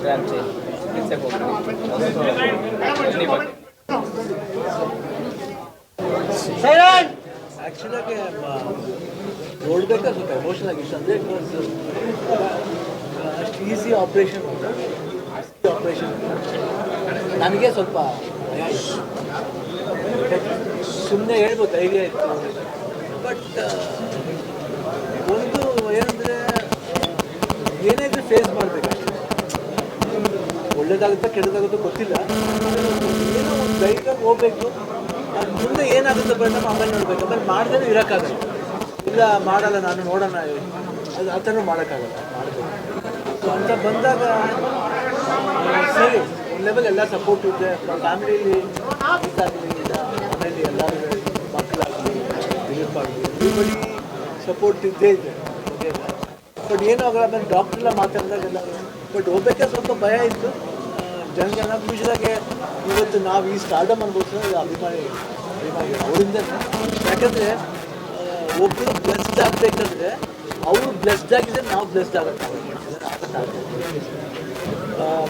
ಅಷ್ಟೇ ಹಂಚಿ ಕೆಲಸಕ್ಕೆ ಆ್ಯಕ್ಚುಲಾಗಿ ನೋಡ್ಬೇಕಾದ್ರೆ ಸ್ವಲ್ಪ ಎಮೋಷನ್ ಆಗಿತ್ತು ಅಂದರೆ ಅಷ್ಟು ಈಸಿ ಆಪ್ರೇಷನ್ ನನಗೆ ಸ್ವಲ್ಪ ಭಯ ಇತ್ತು. ಸುಮ್ಮನೆ ಹೇಳ್ಬೋದು ಧೈರ್ಯ ಇತ್ತು, ಬಟ್ ಒಂದು ಏನಂದರೆ ಏನೇ ಇದ್ರೂ ಫೇಸ್ ಮಾಡಬೇಕು. ಒಳ್ಳೇದಾಗುತ್ತೋ ಕೆಟ್ಟದಾಗುತ್ತೋ ಗೊತ್ತಿಲ್ಲ, ಏನೋ ಒಂದು ಧೈರ್ಯವಾಗಿ ಹೋಗ್ಬೇಕು. ಮುಂದೆ ಏನಾಗುತ್ತೆ ಪರಿಣಾಮ ಆಮೇಲೆ ನೋಡ್ಬೇಕು. ಆಮೇಲೆ ಮಾಡ್ದೇ ಇರೋಕ್ಕಾಗಲ್ಲ, ಇಲ್ಲ ಮಾಡಲ್ಲ ನಾನು ನೋಡೋಣ, ಅದು ಆ ಥರ ಮಾಡೋಕ್ಕಾಗಲ್ಲ, ಮಾಡಬೇಕು. ಸೊ ಅಂತ ಬಂದಾಗ ಸರಿ ಒಂದು ಲೆವೆಲ್ ಎಲ್ಲ ಸಪೋರ್ಟ್ ಇದೆ ಫ್ಯಾಮಿಲಿಯಲ್ಲಿ, ಮನೇಲಿ ಎಲ್ಲರೂ ಮಕ್ಕಳಾಗಲಿ ದಿಲೀಪಾಗಲಿ everybody ಸಪೋರ್ಟ್ ಇದ್ದೇ ಇದೆ. ಬಟ್ ಏನೂ ಆಗಲ್ಲ. ಆಮೇಲೆ ಡಾಕ್ಟ್ರೆಲ್ಲ ಮಾತಾಡಿದಾಗೆಲ್ಲ ಬಟ್ ಹೋಗ್ಬೇಕಾದ್ರೆ ಸ್ವಲ್ಪ ಭಯ ಇತ್ತು. ಜನಗಳ ಖುಷಿದಾಗೆ ಇವತ್ತು ನಾವು ಈ ಸ್ಟಾರ್ಡಮ್ ಅನ್ಬೋದು ಅಭಿಮಾನಿ ಅವರಿಂದ. ಯಾಕಂದರೆ ಒಬ್ಬರು ಬ್ಲೆಸ್ಡ್ ಆಗಬೇಕಂದ್ರೆ ಅವರು ಬ್ಲೆಸ್ಡ್ ಆಗಿದ್ರೆ ನಾವು ಬ್ಲೆಸ್ಡ್ ಆಗುತ್ತೆ.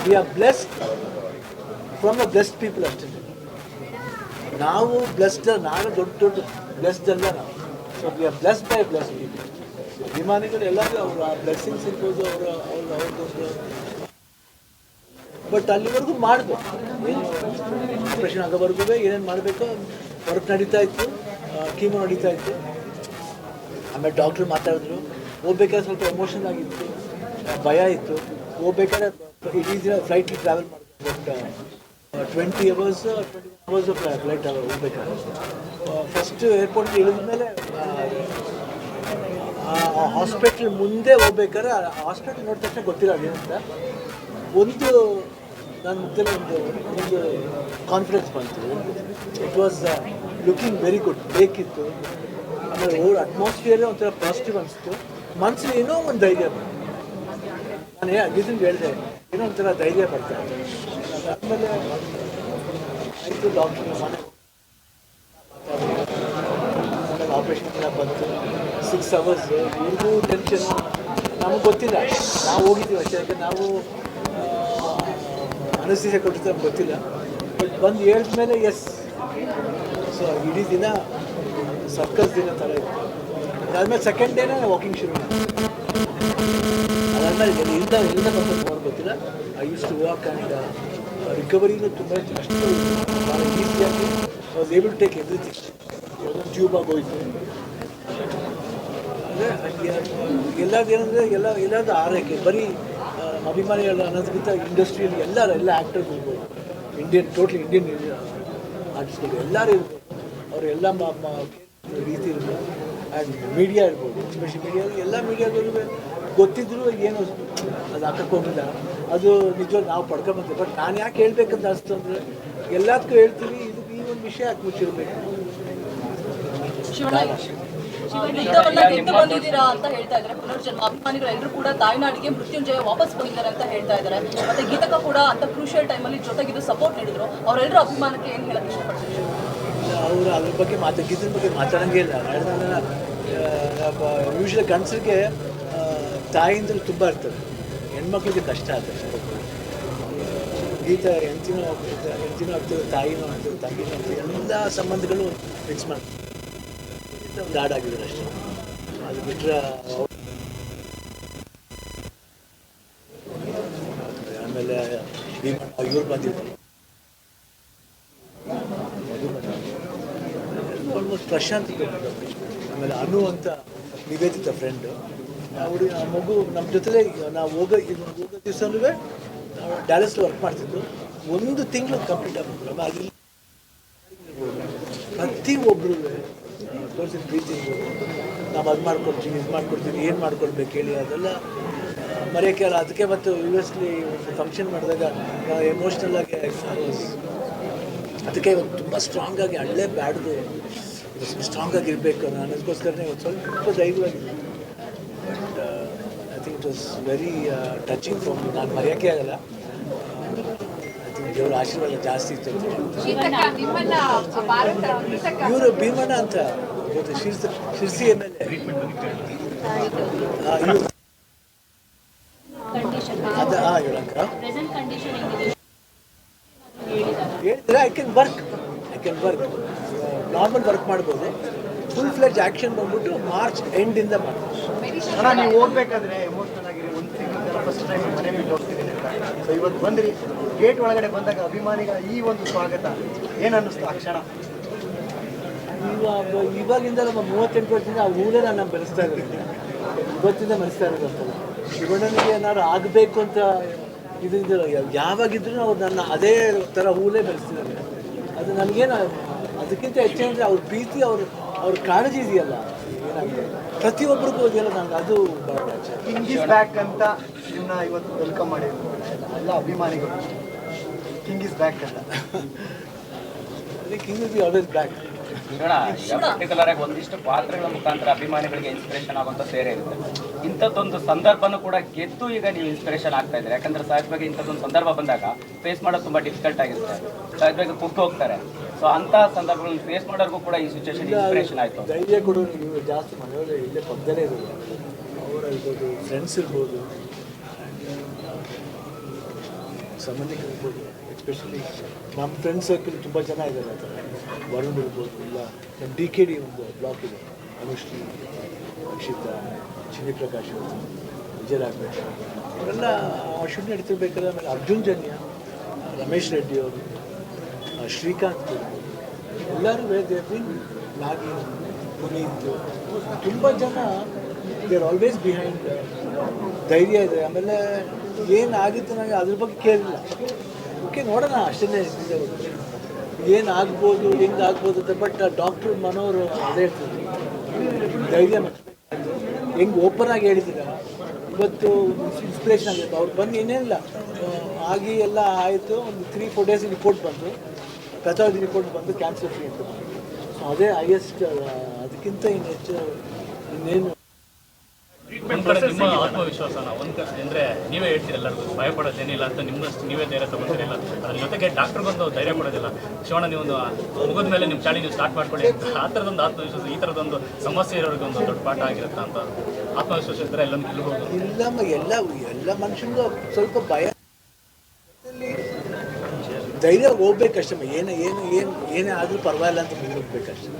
We are blessed from the blessed people ಅಷ್ಟೇ. ನಾವು ಬ್ಲೆಸ್ಡ್, ನಾವೇ ದೊಡ್ಡ ದೊಡ್ಡ ಬ್ಲೆಸ್ಡ್ ಅಲ್ಲ ನಾವು. So we are blessed by blessed people. ಅಭಿಮಾನಿಗಳು ಎಲ್ಲರಿಗೂ ಅವರು ಆ ಬ್ಲೆಸ್ಸಿಂಗ್ಸ್ ಇರ್ಬೋದು, ಅವ್ರದ್ದೊಂದು. ಬಟ್ ಅಲ್ಲಿವರೆಗೂ ಮಾಡಬೇಕು, ಏನು ಆಪ್ರೇಷನ್ ಆಗೋವರೆಗೂ ಏನೇನು ಮಾಡಬೇಕು ವರ್ಕ್ ನಡೀತಾ ಇತ್ತು, ಕೀಮೋ ನಡೀತಾ ಇತ್ತು. ಆಮೇಲೆ ಡಾಕ್ಟ್ರು ಮಾತಾಡಿದ್ರು. ಹೋಗ್ಬೇಕಾದ್ರೆ ಸ್ವಲ್ಪ ಎಮೋಷನ್ ಆಗಿತ್ತು, ಭಯ ಇತ್ತು. ಹೋಗ್ಬೇಕಾದ್ರೆ ಇಡೀ ದಿನ ಫ್ಲೈಟ್ಲಿ ಟ್ರಾವೆಲ್ ಮಾಡಿದ್ರು. ಬಟ್ 20 hours ಫ್ಲೈಟ್ ಹೋಗ್ಬೇಕಾದ್ರೆ ಫಸ್ಟ್ ಏರ್ಪೋರ್ಟ್ ಇಳಿದ ಮೇಲೆ ಹಾಸ್ಪಿಟ್ಲ್ ಮುಂದೆ ಹೋಗ್ಬೇಕಾದ್ರೆ ಹಾಸ್ಪಿಟ್ಲ್ ನೋಡಿದ ತಕ್ಷಣ ಗೊತ್ತಿಲ್ಲ ಅದೇನಂತ. ಒಂದು ನನ್ನ ಮುಖದಲ್ಲಿ ಒಂದು ಕಾನ್ಫಿಡೆನ್ಸ್ ಬಂತು. It was looking very good, ಬೇಕಿತ್ತು. ಆಮೇಲೆ ಅಟ್ಮಾಸ್ಫಿಯರೇ ಒಂಥರ ಪಾಸಿಟಿವ್ ಅನಿಸ್ತು. ಮನಸ್ಸಲ್ಲಿ ಏನೋ ಒಂದು ಧೈರ್ಯ ಬಂತು. ನಾನು ಇದನ್ನು ಹೇಳಿದೆ, ಏನೋ ಒಂಥರ ಧೈರ್ಯ ಬರ್ತಾರೆ. ಆಮೇಲೆ ಆಯಿತು, ಡಾಕ್ಟರ್ ಮನೆ ಆಪ್ರೇಷನ್ ಎಲ್ಲ ಬಂತು. 6 hours ಇವ್ರಿಗೂ ಟೆನ್ಷನ್, ನಮಗೆ ಗೊತ್ತಿಲ್ಲ. ನಾವು ಹೋಗಿದ್ದೀವಿ ಅಷ್ಟೇ, ಯಾಕೆ ನಾವು ಅನಸ್ತೀಸಿಯಾ ಕೊಟ್ಟಿದ್ದು ನಮ್ಗೆ ಗೊತ್ತಿಲ್ಲ. ಬಟ್ ಬಂದು ಹೇಳಿದ ಮೇಲೆ ಎಸ್. ಸೊ ಇಡೀ ದಿನ ಸರ್ಕಸ್ ದಿನ ಥರ ಇತ್ತು. ಅದಾದಮೇಲೆ ಸೆಕೆಂಡ್ ಡೇನೇ ವಾಕಿಂಗ್ ಶುರು ಮಾಡಿದೆ. ಅದಾದಮೇಲೆ ಎಲ್ಲಿಂದ ಬಂದು ಗೊತ್ತಿಲ್ಲ. I use to walk and ರಿಕವರಿನೂ ತುಂಬ ಅಷ್ಟು ಭಾಳ ಈಸಿಯಾಗಿ was able to take everything. ಒಂದೊಂದು ಟ್ಯೂಬ್ ಆಗೋಯ್ತು. ಅಂದರೆ ಎಲ್ಲದೇನೆಂದರೆ ಎಲ್ಲರದ್ದು ಆರೈಕೆ. ಬರೀ ಅಭಿಮಾನಿಗಳು ಅನ್ನೋದಕ್ಕಿಂತ ಇಂಡಸ್ಟ್ರಿಯಲ್ಲಿ ಎಲ್ಲ ಆ್ಯಕ್ಟರ್ಸ್ ಇರ್ಬೋದು, ಟೋಟ್ಲಿ ಇಂಡಿಯನ್ ಆರ್ಟಿಸ್ಟ್ಗಳು ಎಲ್ಲರೂ ಇರ್ಬೋದು. ಅವರೆಲ್ಲ ರೀತಿ ಇರ್ಬೋದು. ಆ್ಯಂಡ್ ಮೀಡಿಯಾ ಇರ್ಬೋದು, ಎಸ್ಪೆಷಲಿ ಎಲ್ಲ ಮೀಡಿಯಾದವ್ರಿಗೂ ಗೊತ್ತಿದ್ರು ಏನು ಅದು ಹಾಕಕ್ಕೆ ಹೋಗಿಲ್ಲ. ಅದು ನಿಜವಾಗಿ ನಾವು ಪಡ್ಕೊಂಬಂತೀವಿ. ಬಟ್ ನಾನು ಯಾಕೆ ಹೇಳ್ಬೇಕಂತ ಅನಿಸ್ತು ಅಂದರೆ, ಎಲ್ಲದಕ್ಕೂ ಹೇಳ್ತೀವಿ, ಇದಕ್ಕೆ ಈ ಒಂದು ವಿಷಯ ಯಾಕೆ ಮುಚ್ಚಿರ್ಬೇಕು. ಬಂದಿದ್ದೀರಾ ಅಂತ ಹೇಳ್ತಾ ಇದ್ದಾರೆ. ಪುನರ್ಜನ್ಮ ಅಭಿಮಾನಿಗಳು ಎಲ್ಲರೂ ಕೂಡ ತಾಯ್ನಾಡಿಗೆ ಮೃತ್ಯುಂಜಯ ವಾಪಸ್ ಬಂದಿದ್ದಾರೆ ಅಂತ ಹೇಳ್ತಾ ಇದ್ದಾರೆ. ಮತ್ತೆ ಗೀತಕ್ಕ ಕೂಡ ಅಂತ ಕ್ರೂಷಿಯಲ್ ಟೈಮಲ್ಲಿ ಜೊತೆಗಿದ್ದು ಸಪೋರ್ಟ್ ನೀಡಿದ್ರು. ಅವರೆಲ್ಲರೂ ಅಭಿಮಾನಕ್ಕೆ ಏನು ಹೇಳಕ್ಕೆ ಇಷ್ಟಪಡ್ತಾರೆ? ಅವರು ಅದ್ರ ಬಗ್ಗೆ ಗೀತದ ಬಗ್ಗೆ ಮಾತಾಡೋಂಗೇ ಇಲ್ಲ. ಯೂಶ್ವಲಿ ಗಂಡಸರಿಗೆ ತಾಯಿಯಿಂದಲೂ ತುಂಬ ಇರ್ತದೆ, ಹೆಣ್ಮಕ್ಳಿಗೆ ಕಷ್ಟ ಆಗ್ತದೆ. ಗೀತ ಹೆಂಡ್ತಿನೂ ಆಗ್ತದೆ, ತಾಯಿನೂ ಆಗ್ತದೆ, ತಂಗಿನೂ ಆಗ್ತದೆ, ಎಲ್ಲ ಸಂಬಂಧಗಳು ಫಿಕ್ಸ್ ಮಾಡ್ತಾರೆ. ಒಂದು ಹಾಡಾಗಿದ್ದಾರೆ ಅಷ್ಟೇ. ಅದು ಬಿಟ್ಟರೆ ಆಮೇಲೆ ಇವ್ರು ಬಂದಿದ್ರು, ಆಲ್ಮೋಸ್ಟ್ ಪ್ರಶಾಂತ್. ಆಮೇಲೆ ಅನು ಅಂತ ನಿವೇದಿತ ಫ್ರೆಂಡು, ಹುಡುಗಿ ಆ ಮಗು ನಮ್ಮ ಜೊತೆಲೇ ನಾವು ಹೋಗೋ ದಿವಸನೂ ಡ್ಯಾಲಸ್ ವರ್ಕ್ ಮಾಡ್ತಿದ್ದು. 1 ತಿಂಗಳು ಕಂಪ್ಲೀಟ್ ಆಗ್ಬಿಟ್ಟು ಅಲ್ಲಿ ಪ್ರತಿಯೊಬ್ಬರು ತೋರಿಸಿದ ಪ್ರೀತಿ ಇರ್ಬೋದು. ನಾವು ಅದು ಮಾಡ್ಕೊಡ್ತೀವಿ, ಇದು ಮಾಡ್ಕೊಡ್ತೀವಿ, ಏನು ಮಾಡ್ಕೊಡ್ಬೇಕು ಹೇಳಿ, ಅದೆಲ್ಲ ಮರೆಯೋಕ್ಕೆ. ಅದಕ್ಕೆ ಮತ್ತು ಯೂಎಸ್ಲಿ ಒಂದು ಫಂಕ್ಷನ್ ಮಾಡಿದಾಗ ಎಮೋಷ್ನಲ್ ಆಗಿ ಅದಕ್ಕೆ ಇವತ್ತು ತುಂಬ ಸ್ಟ್ರಾಂಗಾಗಿ ಹಳ್ಳೆ ಬ್ಯಾಡ್ದು ಸ್ಟ್ರಾಂಗ್ ಆಗಿರಬೇಕು ಅನ್ನೋದಕ್ಕೋಸ್ಕರನೇ ಒಂದು ಸ್ವಲ್ಪ ಧೈರ್ಯವಾಗಿದೆ. But I think it was very touching for me. ನಾನು ಮರೆಯೋಕ್ಕೆ ಆಗಲ್ಲ. ಐ ಥಿಂಕ್ ದೇವರ ಆಶೀರ್ವಾದ ಜಾಸ್ತಿ ಇತ್ತು. ಇವರು ಭೀಮಣ್ಣ ಅಂತ ಗೊತ್ತು, ಶಿರ್ಸಿ MLA. ಅದು ಹೇಳಕ್ಕ ಪ್ರೆಸೆಂಟ್ ಕಂಡೀಷನ್ ಹೆಂಗಿದೆ ಹೇಳಿದ್ದಾರೆ? ಹೇಳಿದ್ರೆ I can work normal work ಮಾಡ್ಬೋದು. ಫುಲ್ ಫ್ಲೆಜ್ ಆ್ಯಕ್ಷನ್ ಬಂದ್ಬಿಟ್ಟು ಮಾರ್ಚ್ ಎಂಡಿಂದ ಮಾಡ್ಬೋದು. ಅಣ್ಣ ನೀವು ಹೋಗ್ಬೇಕಾದ್ರೆ ಎಮೋಷನಲ್ ಆಗಿರಿ, ಒಂದು ತಿಂಗಳ ಫಸ್ಟ್ ಟೈಮ್ ಮನೆ ಬಿಟ್ಟು ಹೋಗ್ತಿದ್ದೀನಿ ಅಂತ. ಸೊ ಇವತ್ತು ಬಂದ್ರಿ, ಗೇಟ್ ಒಳಗಡೆ ಬಂದಾಗ ಅಭಿಮಾನಿಗಳ ಈ ಒಂದು ಸ್ವಾಗತ ಏನು ಅನ್ನಿಸ್ತು ಆ ಕ್ಷಣ? ಇವಾಗಿಂದ ನಮ್ಮ 38 ವರ್ಷದಿಂದ ಆ ಊರೇ ನಾನು ಬೆಳೆಸ್ತಾ ಇರೋದು, ಇವತ್ತಿಂದ ಬೆಳೆಸ್ತಾ ಇರೋದಂತಲ್ಲ. ಶಿವಣ್ಣನಿಗೆ ಏನಾದ್ರು ಆಗಬೇಕು ಅಂತ ಇದರಿಂದ ಯಾವಾಗಿದ್ರೂ ಅವ್ರು ನನ್ನ ಅದೇ ಥರ ಹೂಲೇ ಬೆಳೆಸ್ತಿದ್ದಾರೆ. ಅದು ನನಗೇನು ಅದಕ್ಕಿಂತ ಹೆಚ್ಚೇನಂದರೆ ಅವ್ರ ಪ್ರೀತಿ, ಅವ್ರ ಕಾಳಜಿ ಇದೆಯಲ್ಲ, ಏನಾಗಿದೆ ಪ್ರತಿಯೊಬ್ಬರಿಗೂ ಇದೆಯಲ್ಲ, ನನಗೆ ಅದು ಭಾಳ ಆಚೆ. ಕಿಂಗ್ ಇಸ್ ಬ್ಯಾಕ್ ಅಂತ ನಿಮ್ಮನ್ನ ಇವತ್ತು ವೆಲ್ಕಮ್ ಮಾಡಿದ್ರು ಎಲ್ಲ ಅಭಿಮಾನಿಗಳು. ಕಿಂಗ್ ಇಸ್ ಬ್ಯಾಕ್ ಅಂತ. King is always back. ನೋಡೋಣ, ಈಗ ಪರ್ಟಿಕ್ಯುಲರ್ ಆಗಿ ಒಂದಿಷ್ಟು ಪಾತ್ರಗಳ ಮುಖಾಂತರ ಅಭಿಮಾನಿಗಳಿಗೆ ಇನ್ಸ್ಪಿರೇಷನ್ ಆಗುವಂತ ಸೇರೆ ಇರುತ್ತೆ. ಇಂಥದ್ದೊಂದು ಸಂದರ್ಭನೂ ಕೂಡ ಗೆದ್ದು ಈಗ ನೀವು ಇನ್ಸ್ಪಿರೇಷನ್ ಆಗ್ತಾ ಇದ್ದಾರೆ. ಯಾಕಂದ್ರೆ ಸಹಜವಾಗಿ ಇಂಥದ್ದೊಂದು ಸಂದರ್ಭ ಬಂದಾಗ ಫೇಸ್ ಮಾಡೋದು ತುಂಬಾ ಡಿಫಿಕಲ್ಟ್ ಆಗಿರುತ್ತೆ, ಸಹಜವಾಗಿ ಕುಟ್ಟು ಹೋಗ್ತಾರೆ. ಸೊ ಅಂತ ಸಂದರ್ಭಗಳನ್ನ ಫೇಸ್ ಮಾಡೋರ್ಗೂ ಕೂಡ ಈ ಸಿಚುವೇಶನ್ ಇನ್ಸ್ಪಿರೇಷನ್ ಆಯ್ತು. ಧೈರ್ಯ ಕೊಡು, ನೀವು ಜಾಸ್ತಿ ಮನೆಯವರು ಇಲ್ಲೇ ಪಕ್ಕದಲ್ಲೇ ಇರೋದು, ಅವರಿರ್ಬೋದು, ಫ್ರೆಂಡ್ಸ್ ಇರ್ಬೋದು, ಸಂಬಂಧಿಕರು ಇರ್ಬೋದು. ಎಸ್ಪೆಷಲಿ ನಮ್ಮ ಫ್ರೆಂಡ್ ಸರ್ಕಲ್ ತುಂಬ ಜನ ಇದ್ದಾರೆ ಆ ಥರ. ವರುಣ್ ಇರ್ಬೋದು, ಇಲ್ಲ ನಮ್ಮ DKD ಒಂದು ಬ್ಲಾಕ್ ಇದೆ, ಅನುಶ್ರೀ, ಅಕ್ಷಿತಾ, ಚಿನ್ನಿ ಪ್ರಕಾಶ್, ವಿಜಯರಾಘವೇಶ್, ಅವರೆಲ್ಲ ಶೂಟ್ ನಡೀತಿರ್ಬೇಕಾದ್ರೆ. ಆಮೇಲೆ ಅರ್ಜುನ್ ಜನ್ಯ, ರಮೇಶ್ ರೆಡ್ಡಿ ಅವರು, ಶ್ರೀಕಾಂತ್, ಎಲ್ಲರೂ ನಾಗಿ, ಪುನೀತ್, ತುಂಬ ಜನ ದೇ ಆರ್ ಆಲ್ವೇಸ್ ಬಿಹೈಂಡ್. ಧೈರ್ಯ ಇದೆ. ಆಮೇಲೆ ಏನಾಗಿತ್ತು ನನಗೆ ಅದ್ರ ಬಗ್ಗೆ ಕೇಳಿಲ್ಲ. ಓಕೆ ನೋಡೋಣ ಅಷ್ಟೇ, ಏನಾಗ್ಬೋದು ಹೆಂಗಾಗ್ಬೋದು ಅಂತ. ಬಟ್ ಡಾಕ್ಟ್ರ್ ಮನೋರು ಅದೇ ಹೇಳ್ತಿದ್ರು, ಧೈರ್ಯ ಹೆಂಗೆ ಓಪನ್ ಆಗಿ ಹೇಳಿದ್ದೀರ, ಇವತ್ತು ಇನ್ಸ್ಪಿರೇಷನ್ ಆಗಿತ್ತು. ಅವ್ರು ಬಂದು ಏನೇನಿಲ್ಲ ಆಗಿ ಎಲ್ಲ ಆಯಿತು. ಒಂದು 3-4 ಡೇಸ್ ರಿಪೋರ್ಟ್ ಬಂದು, ಪೆಥಾಲಜಿ ರಿಪೋರ್ಟ್ ಬಂದು ಕ್ಯಾನ್ಸರ್ ಫ್ರೀ ಅಂತ. ಸೊ ಅದೇ ಹೈಯೆಸ್ಟ್. ಅದಕ್ಕಿಂತ ಇನ್ನು ಹೆಚ್ಚು ಇನ್ನೇನು. ಒಂದು ಕಡೆ ನಿಮ್ಮ ಆತ್ಮವಿಶ್ವಾಸನ ಅಂದರೆ ನೀವೇ ಹೇಳ್ತೀರಿ ಎಲ್ಲರಿಗೂ ಭಯ ಪಡೋದೇನಿಲ್ಲ ಅಂತ, ನಿಮ್ಮಷ್ಟು ನೀವೇ ಧೈರ್ಯ ತಗೊಳ್ತಿರಲಿಲ್ಲ. ಅದ್ರ ಜೊತೆಗೆ ಡಾಕ್ಟರ್ ಬಂದು ಧೈರ್ಯ ಕೊಡೋದಿಲ್ಲ. ಶಿವಣ್ಣ ನೀವೊಂದು ಮುಗಿದ ಮೇಲೆ ನಿಮ್ಮ ಚಾಳಿ ನೀವು ಸ್ಟಾರ್ಟ್ ಮಾಡ್ಕೊಳ್ಳಿ ಅಂತ, ಆ ಥರದೊಂದು ಆತ್ಮವಿಶ್ವಾಸ ಈ ಥರದೊಂದು ಸಮಸ್ಯೆ ಇರೋರಿಗೆ ಒಂದು ದೊಡ್ಡ ಪಾಠ ಆಗಿರುತ್ತೆ ಅಂತ. ಆತ್ಮವಿಶ್ವಾಸ ಇದ್ದರೆ ಎಲ್ಲನೂ ಗೆಲ್ಲಬಹುದು. ಇಲ್ಲಮ್ಮ, ಎಲ್ಲ ಮನುಷ್ಯನಿಗೂ ಸ್ವಲ್ಪ ಭಯ, ಧೈರ್ಯ ಹೋಗ್ಬೇಕಷ್ಟೇ. ಏನೇ ಆದರೂ ಪರವಾಗಿಲ್ಲ ಅಂತ ಮುಂದೋಗ್ಬೇಕಷ್ಟೇ.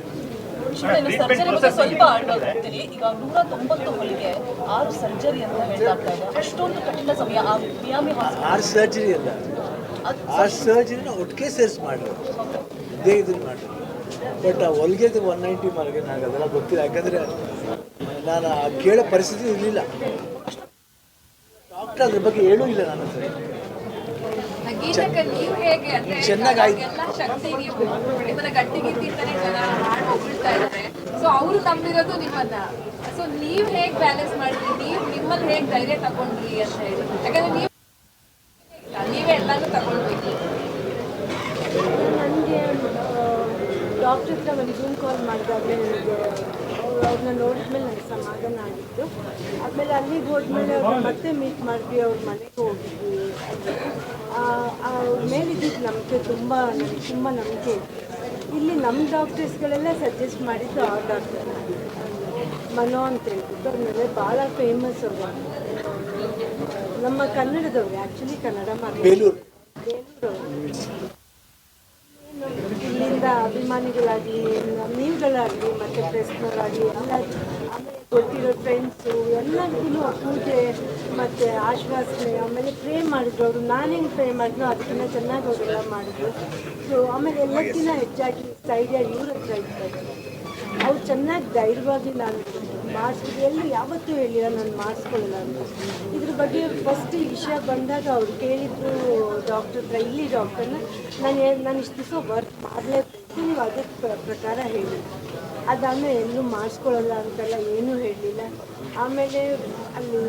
ಸರ್ಜರಿ ಬಗ್ಗೆ ಸ್ವಲ್ಪ ಆಡ್ತೀನಿ. ಈಗ 190 ಹೊಲಿಗೆ 6 ಸರ್ಜರಿ ಅಂತ ಹೇಳ್ತಾ ಇದೆ. ಅಷ್ಟೊಂದು ಕಠಿಣ ಸಮಯ. ಆ ಮಿಯಾಮಿ 6 ಸರ್ಜರಿ ಅಲ್ಲ, 6 ಸರ್ಜರಿನ ಒಟ್ಟಿಗೆ ಸೇರಿಸಿ ಮಾಡಿದ್ರು, ಇದೇ ಇದನ್ನು ಮಾಡಿದ್ರು. ಬಟ್ ಆ ಹೊಲಿಗೆದು 190 ಮಾರ್ಗೆ ನನಗೆ ಅದೆಲ್ಲ ಗೊತ್ತಿಲ್ಲ. ಯಾಕಂದರೆ ನಾನು ಕೇಳೋ ಪರಿಸ್ಥಿತಿ ಇರಲಿಲ್ಲ. ಡಾಕ್ಟರ್ ಅದ್ರ ಬಗ್ಗೆ ಹೇಳೂ ಇಲ್ಲ ನನ್ನ ಹತ್ರ. ಚೆನ್ನಾಗಾಯ್ತು. ಸೊ ಅವರು ನಂಬಿರೋದು ನಿಮ್ಮನ್ನ. ಸೊ ನೀವು ಹೇಗೆ ಬ್ಯಾಲೆನ್ಸ್ ಮಾಡಿದ್ರಿ, ನೀವು ನಿಮ್ಮಲ್ಲಿ ಹೇಗೆ ಧೈರ್ಯ ತಗೊಂಡ್ರಿ ಅಂತ ಹೇಳಿ. ಯಾಕಂದ್ರೆ ನೀವೇ ಎಲ್ಲಾನು ತಗೊಂಡ್ರಿ. ನನಗೆ ಡಾಕ್ಟ್ರ್ ಹತ್ರ ಒಂದು ಜೂಮ್ ಕಾಲ್ ಮಾಡಿದಾಗಲೇ ನನಗೆ ಅವ್ರನ್ನ ನೋಡಿದ್ಮೇಲೆ ನನಗೆ ಸಮಾಧಾನ ಆಗಿತ್ತು. ಆಮೇಲೆ ಅಲ್ಲಿಗೆ ಹೋದ್ಮೇಲೆ ಅವ್ರನ್ನ ಮತ್ತೆ ಮೀಟ್ ಮಾಡಿದ್ವಿ, ಅವ್ರ ಮನೆಗೆ ಹೋಗಿದ್ವಿ. ಅವ್ರ ಮೇಲಿದ್ದಿದ್ದು ನಂಬಿಕೆ ನನಗೆ ತುಂಬ ನಂಬಿಕೆ ಇತ್ತು. ಇಲ್ಲಿ ನಮ್ಮ ಡಾಕ್ಟರ್ಸ್ಗಳೆಲ್ಲ ಸಜೆಸ್ಟ್ ಮಾಡಿದ್ದು ಆ ಡಾಕ್ಟರ್ ಮನೋ ಅಂತ ಹೇಳ್ಬಿಟ್ಟು. ಅವ್ರ ಭಾಳ ಫೇಮಸ್ ಅವರು, ನಮ್ಮ ಕನ್ನಡದವ್ರು, ಆ್ಯಕ್ಚುಲಿ ಕನ್ನಡ ಬೇಲೂರು. ಇಲ್ಲಿಂದ ಅಭಿಮಾನಿಗಳಾಗಲಿ, ನೀವುಗಳಾಗಲಿ, ಮತ್ತು ಪ್ರೆಸ್ನವರಾಗಲಿ, ಆಮೇಲೆ ಗೊತ್ತಿರೋ ಫ್ರೆಂಡ್ಸು ಎಲ್ಲರಿಗೂ ಪೂಜೆ ಮತ್ತು ಆಶ್ವಾಸನೆ, ಆಮೇಲೆ ಪ್ರೇ ಮಾಡಿದ್ರು ಅವರು. ನಾನು ಹೆಂಗೆ ಪ್ರೇ ಮಾಡಿದ್ರು ಅದಕ್ಕಿಂತ ಚೆನ್ನಾಗಿ ಅವರೆಲ್ಲ ಮಾಡಿದ್ರು. ಸೊ ಆಮೇಲೆ ಎಲ್ಲಕ್ಕಿಂತ ಹೆಚ್ಚಾಗಿ ಧೈರ್ಯ ಇವ್ರ ಹತ್ರ ಇರ್ತಾರೆ. ಅವ್ರು ಚೆನ್ನಾಗಿ ಧೈರ್ಯವಾಗಿ ನಾನು ಮಾಡಿಸ್ಬಿಟ್ಟು ಎಲ್ಲಿ ಯಾವತ್ತೂ ಹೇಳಿಲ್ಲ ನಾನು ಮಾಡಿಸ್ಕೊಳ್ಳಲ್ಲ ಅಂತ. ಇದ್ರ ಬಗ್ಗೆ ಫಸ್ಟ್ ಈ ವಿಷಯ ಬಂದಾಗ ಅವ್ರು ಕೇಳಿದ್ರು ಡಾಕ್ಟರ್ ಹತ್ರ, ಇಲ್ಲಿ ಡಾಕ್ಟರ್ನ ನಾನು ಇಷ್ಟು ದಿವಸ ವರ್ಕ್ ಮಾಡಲೇಬೇಕು, ನೀವು ಅದೇ ಪ್ರಕಾರ ಹೇಳಿ. ಅದಾದಮೇಲೆ ಎಲ್ಲೂ ಮಾಡಿಸ್ಕೊಳ್ಳಲ್ಲ ಅಂತೆಲ್ಲ ಏನೂ ಹೇಳಲಿಲ್ಲ. ಆಮೇಲೆ ಅಲ್ಲಿ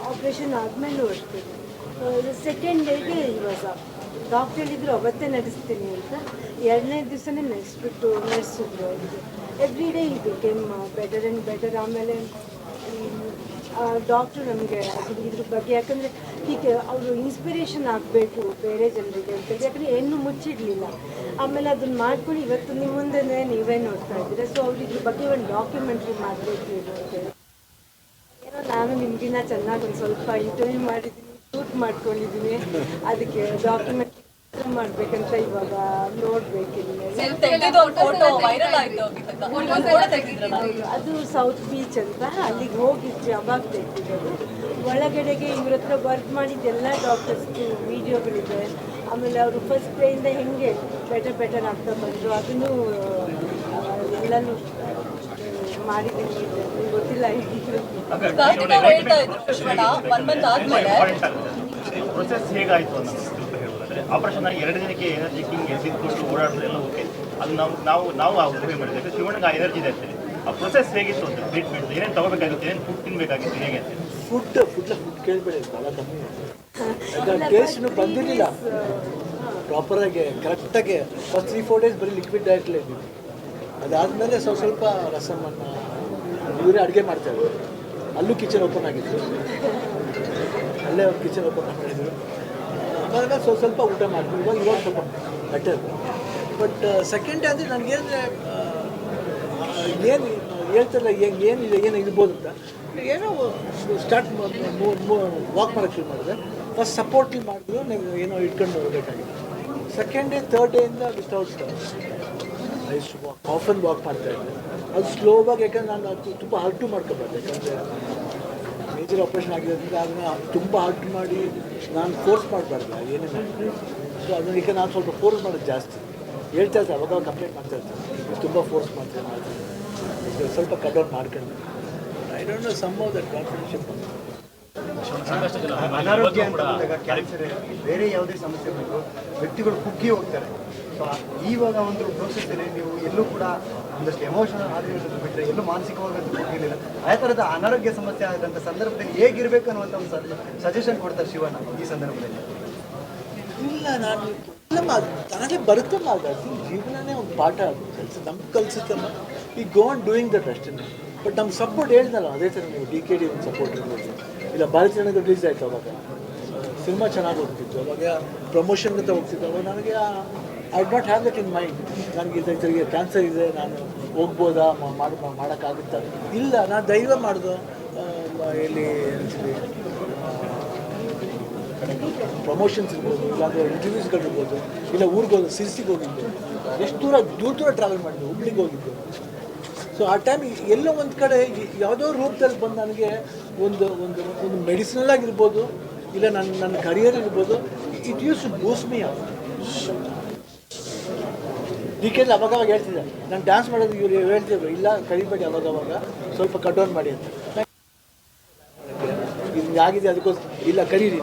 ಆಪ್ರೇಷನ್ ಆದಮೇಲೂ ಅಷ್ಟೇ, ಸೆಕೆಂಡ್ ಡೇಗೆ ಇವಾಗ ಡಾಕ್ಟರ್ ಹೇಳಿದ್ರು ಅವತ್ತೇ ನಡೆಸ್ತೀನಿ ಅಂತ. 2ನೇ ದಿವಸನೇ ನಡೆಸಿದ್ರು ಅವ್ರಿಗೆ. ಎವ್ರಿ ಡೇ ಇದು ಕೆಮ್ ಬೆಟರ್ ಆ್ಯಂಡ್ ಬೆಟರ್. ಆಮೇಲೆ ಡಾಕ್ಟ್ರು ನಮಗೆ ಇದ್ರ ಬಗ್ಗೆ, ಯಾಕಂದರೆ ಹೀಗೆ ಅವರು ಇನ್ಸ್ಪಿರೇಷನ್ ಆಗಬೇಕು ಬೇರೆ ಜನರಿಗೆ ಅಂತೇಳಿ, ಯಾಕಂದರೆ ಏನೂ ಮುಚ್ಚಿಡಲಿಲ್ಲ. ಆಮೇಲೆ ಅದನ್ನು ಮಾಡ್ಕೊಂಡು ಇವತ್ತು ನಿಮ್ಮ ಮುಂದೆ ನೀವೇ ನೋಡ್ತಾ ಇದ್ದೀರಾ. ಸೊ ಅವ್ರು ಇದ್ರ ಬಗ್ಗೆ ಒಂದು ಡಾಕ್ಯುಮೆಂಟ್ರಿ ಮಾಡಬೇಕು ಅಂತೇಳಿ. ಏನೋ ನಾನು ನಿಮಗಿನ್ನ ಚೆನ್ನಾಗಿ ಒಂದು ಸ್ವಲ್ಪ ಇಂಟರ್ವ್ಯೂ ಮಾಡಿದ್ದೀನಿ, ಶೂಟ್ ಮಾಡ್ಕೊಂಡಿದ್ದೀನಿ, ಅದಕ್ಕೆ ಡಾಕ್ಯುಮೆಂಟ್ ಮಾಡ್ಬೇಕಂತ ಇವಾಗ ನೋಡ್ಬೇಕಿಲ್ಲ. ತೆಗೆದು ಒಂದು ಫೋಟೋ ವೈರಲ್ ಆಯ್ತು ಗೀತಕ್ಕ. ಒಂದು ಫೋಟೋ ತೆಗೆದಿದ್ರಲ್ಲ ಅದು ಸೌತ್ ಬೀಚ್ ಅಂತ, ಅಲ್ಲಿಗೆ ಹೋಗಿದ್ವಿ, ಅವಾಗ ತೆಗ್ದಿರೋದು. ಒಳಗಡೆಗೆ ಇವ್ರ ಹತ್ರ ವರ್ಕ್ ಮಾಡಿದ ಎಲ್ಲ ಡಾಕ್ಟರ್ಸ್ದು ವಿಡಿಯೋಗಳಿದೆ. ಆಮೇಲೆ ಅವರು ಫಸ್ಟ್ ಡೇಯಿಂದ ಹೆಂಗೆ ಬೆಟರ್ ಆಗ್ತಾ ಬಂದರು ಅದನ್ನು ಎಲ್ಲನೂ ಮಾಡಿದ್ದೀನಿ. ನಿಮ್ಗೆ ಗೊತ್ತಿಲ್ಲ ಕಾರ್ತಿಕ್ ಅವ್ರು ಹೇಳ್ತಾ ಇದ್ರು ಶಿವಣ್ಣ 1 ಮಂತ್ ಆದ್ಮೇಲೆ ಪ್ರೊಸೆಸ್ ಹೇಗಾಯಿತು ಅನ್ನೋದು ಸ್ವಲ್ಪ ಹೇಳೋದಾದ್ರೆ, ಆಪರೇಷನ್ ಆಗಿ 2 ದಿನಕ್ಕೆ ಎನರ್ಜಿ ಕಿಂಗ್ ಎದ್ದಿದ್ದು ಓಡಾಡೋದೆಲ್ಲ ಓಕೆ, ಅದು ನಾವು ಆ ಊಹೆ ಮಾಡಿದ್ದೇವೆ. ಶಿವಣ್ಣಗೆ ಆ ಎನರ್ಜಿ ಇದೆ ಅಂತೇಳಿ. ಆ ಪ್ರೊಸೆಸ್ ಹೇಗಿತ್ತು ಅಂತ ಟ್ರೀಟ್ಮೆಂಟ್ ಏನೇನು ತಗೋಬೇಕಾಗಿತ್ತು, ಏನೇನು ಫುಡ್ ತಿನ್ನಬೇಕಾಗಿತ್ತು, ಹೇಗೆ ಅಂತ ಫುಡ್ ಕೇಳಬೇಡಿ, ಭಾಳ ಕಮ್ಮಿ. ಟೇಸ್ಟ್ನು ಬಂದಿರಲಿಲ್ಲ ಪ್ರಾಪರಾಗಿ ಕರೆಕ್ಟಾಗಿ. ಫಸ್ಟ್ 3-4 ಡೇಸ್ ಬರೀ ಲಿಕ್ವಿಡ್ ಡಯಟ್ಲೇ ಇದ್ದೀವಿ. ಅದಾದಮೇಲೆ ಸ್ವಲ್ಪ ರಸಮನ್ನು ಇವರೇ ಅಡುಗೆ ಮಾಡ್ತಾಯಿದ್ರು. ಅಲ್ಲೂ ಕಿಚನ್ ಓಪನ್ ಆಗಿತ್ತು, ಅಲ್ಲೇ ಒಂದು ಕಿಚನ್ ಓಪನ್ ಮಾಡಿದ್ರು. ಆವಾಗ ಸ್ವಲ್ಪ ಊಟ ಮಾಡ್ತೀವಿ. ಇವಾಗ ಸ್ವಲ್ಪ ಬೆಟರ್. ಬಟ್ ಸೆಕೆಂಡ್ ಡೇ ಅಂದರೆ ನನಗೇನಂದರೆ ಏನು ಹೇಳ್ತಾರಲ್ಲ ಏನು ಇರ್ಬೋದು ಅಂತ ಏನೋ ಸ್ಟಾರ್ಟ್ ವಾಕ್ ಮಾಡೋಕ್ಕೆ ಶುರು ಮಾಡಿದೆ. ಫಸ್ಟ್ ಸಪೋರ್ಟಿವ್ ಮಾಡಿದ್ರು, ಏನೋ ಇಟ್ಕೊಂಡು ಹೋಗಬೇಕಾಗಿತ್ತು. ಸೆಕೆಂಡ್ ಡೇ ಥರ್ಡ್ ಡೇಯಿಂದ ವಿತೌಟ್ ಆಫನ್ ವಾಕ್ ಮಾಡ್ತಾಯಿದ್ದೆ. ಅದು ಸ್ಲೋವಾಗಿ, ಯಾಕಂದ್ರೆ ನಾನು ಅದು ತುಂಬ ಹರ್ಟು ಮಾಡ್ಕೊಬಾರ್ದು. ಯಾಕಂದರೆ ಮೇಜರ್ ಆಪ್ರೇಷನ್ ಆಗಿರೋದ್ರಿಂದ ಅದನ್ನು ತುಂಬ ಹರ್ಟ್ ಮಾಡಿ ನಾನು ಫೋರ್ಸ್ ಮಾಡಬಾರ್ದು ಏನೇ ಮಾಡಿ. ಸೊ ಅದನ್ನ ಈಗ ನಾನು ಸ್ವಲ್ಪ ಫೋರ್ಸ್ ಮಾಡೋದು ಜಾಸ್ತಿ. ಹೇಳ್ತಾ ಇರ್ತಾರೆ, ಅವಾಗ ಕಂಪ್ಲೇಂಟ್ ಮಾಡ್ತಾ ಇರ್ತಾರೆ, ತುಂಬ ಫೋರ್ಸ್ ಮಾಡ್ತಾರೆ. ಸ್ವಲ್ಪ ಕಟ್ ಔಟ್ ಮಾಡ್ಕೊಂಡು I don't know some of that confidenceship. ಅನಾರೋಗ್ಯ ಅಂತ ಬಂದಾಗ ಕ್ಯಾನ್ಸರ್ ಬೇರೆ ಯಾವುದೇ ಸಮಸ್ಯೆ ಬಂದು ವ್ಯಕ್ತಿಗಳು ಕುಗ್ಗಿ ಹೋಗ್ತಾರೆ. ಸೊ ಇವಾಗ ಒಂದು ಪ್ರೋಸೆಸ್ಸಲ್ಲಿ ನೀವು ಎಲ್ಲೂ ಕೂಡ ಒಂದಷ್ಟು ಎಮೋಷನಲ್ ಆಗಿರೋದು ಬಿಟ್ಟರೆ ಎಲ್ಲೂ ಮಾನಸಿಕವಾಗಿ ಕುಗ್ಗಿರಲಿಲ್ಲ. ಆ ಥರದ ಅನಾರೋಗ್ಯ ಸಮಸ್ಯೆ ಆದಂಥ ಸಂದರ್ಭದಲ್ಲಿ ಹೇಗಿರಬೇಕು ಅನ್ನುವಂಥ ಒಂದು ಸಜೆಷನ್ ಕೊಡ್ತಾರೆ ಶಿವಣ್ಣ ಈ ಸಂದರ್ಭದಲ್ಲಿ. ಇಲ್ಲ, ನಾನು ಇಲ್ಲಮ್ಮ, ಅದು ನನಗೆ ಬರುತ್ತಮ್ಮ. ಅದು ಜೀವನನೇ ಒಂದು ಪಾಠ. ಅದು ಕೆಲಸ ನಮ್ಗೆ ಕಲಿಸುತ್ತಮ್ಮ. ಈ ಗೋ ಆನ್ ಡೂಯಿಂಗ್ ದಟ್ ಅಷ್ಟೇ. ಬಟ್ ನಮ್ಮ ಸಪೋರ್ಟ್ ಹೇಳ್ದಲ್ಲ, ಅದೇ ಥರ ನೀವು DKD ಒಂದು ಸಪೋರ್ಟ್ ಇರ್ಬೋದು. ಇಲ್ಲ ಭಾರತೀಯ ಜನಕ್ಕೆ ರಿಲೀಸ್ ಆಯಿತು, ಅವಾಗ ಸಿನಿಮಾ ಚೆನ್ನಾಗಿ ಹೋಗ್ತಿತ್ತು, ಅವಾಗ ಪ್ರಮೋಷನ್ ಅಂತ ಹೋಗ್ತಿತ್ತು. ಅವಾಗ ನನಗೆ I not have that in mind. ನನಗೆ ಇದಕ್ಕೆ ಕ್ಯಾನ್ಸರ್ ಇದೆ, ನಾನು ಹೋಗ್ಬೋದಾ, ಮಾಡೋಕ್ಕಾಗುತ್ತಾ? ಇಲ್ಲ, ನಾನು ಧೈರ್ಯ ಮಾಡ್ದು. ಇಲ್ಲಿ ಪ್ರಮೋಷನ್ಸ್ ಇರ್ಬೋದು, ಇಲ್ಲಾಂದರೆ ಇಂಟರ್ವ್ಯೂಸ್ಗಳಿರ್ಬೋದು, ಇಲ್ಲ ಊರಿಗೆ ಹೋಗೋದು, ಸಿರ್ಸಿಗೆ ಹೋಗಿದ್ದು, ಎಷ್ಟು ದೂರ ಟ್ರಾವೆಲ್ ಮಾಡಿದ್ದು, ಹುಬ್ಳಿಗೆ ಹೋಗಿದ್ದು. ಸೊ ಆ ಟೈಮ್ ಎಲ್ಲೋ ಒಂದು ಕಡೆ ಯಾವುದೋ ರೂಪದಲ್ಲಿ ಬಂದು ನನಗೆ ಒಂದು ಒಂದು ಒಂದು ಮೆಡಿಸಿನಲ್ ಆಗಿರ್ಬೋದು, ಇಲ್ಲ ನನ್ನ ಕರಿಯರ್ ಇರ್ಬೋದು, it used to boost me up. DKD ಅವಾಗವಾಗ ಹೇಳ್ತಿದ್ದೆ, ನಾನು ಡ್ಯಾನ್ಸ್ ಮಾಡೋದು ಇವ್ರು ಹೇಳ್ತಿದ್ರು, ಇಲ್ಲ ಕರಿಬೇಡಿ ಅವಾಗವಾಗ, ಸ್ವಲ್ಪ ಕಟ್ ಡೌನ್ ಮಾಡಿ ಅಂತ. ಇದು ಆಗಿದೆ, ಅದಕ್ಕೋಸ್ಕರ ಇಲ್ಲ ಕರೀರಿ.